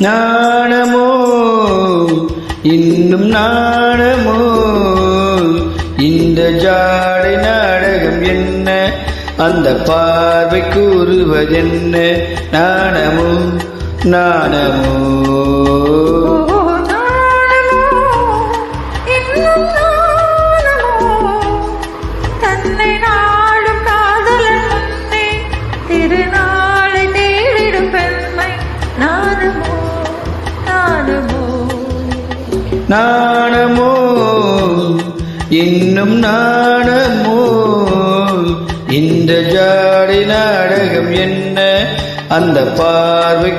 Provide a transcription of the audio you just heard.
நாணமோ இன்னும் நாணமோ இந்த ஜாடை நாடகம் என்ன அந்த பார்வை கூறுவதென்ன நாணமோ நாணமோ நாணமோ இன்னும் நாணமோ இந்த ஜாடை நாடகம் என்ன அந்த பார்வை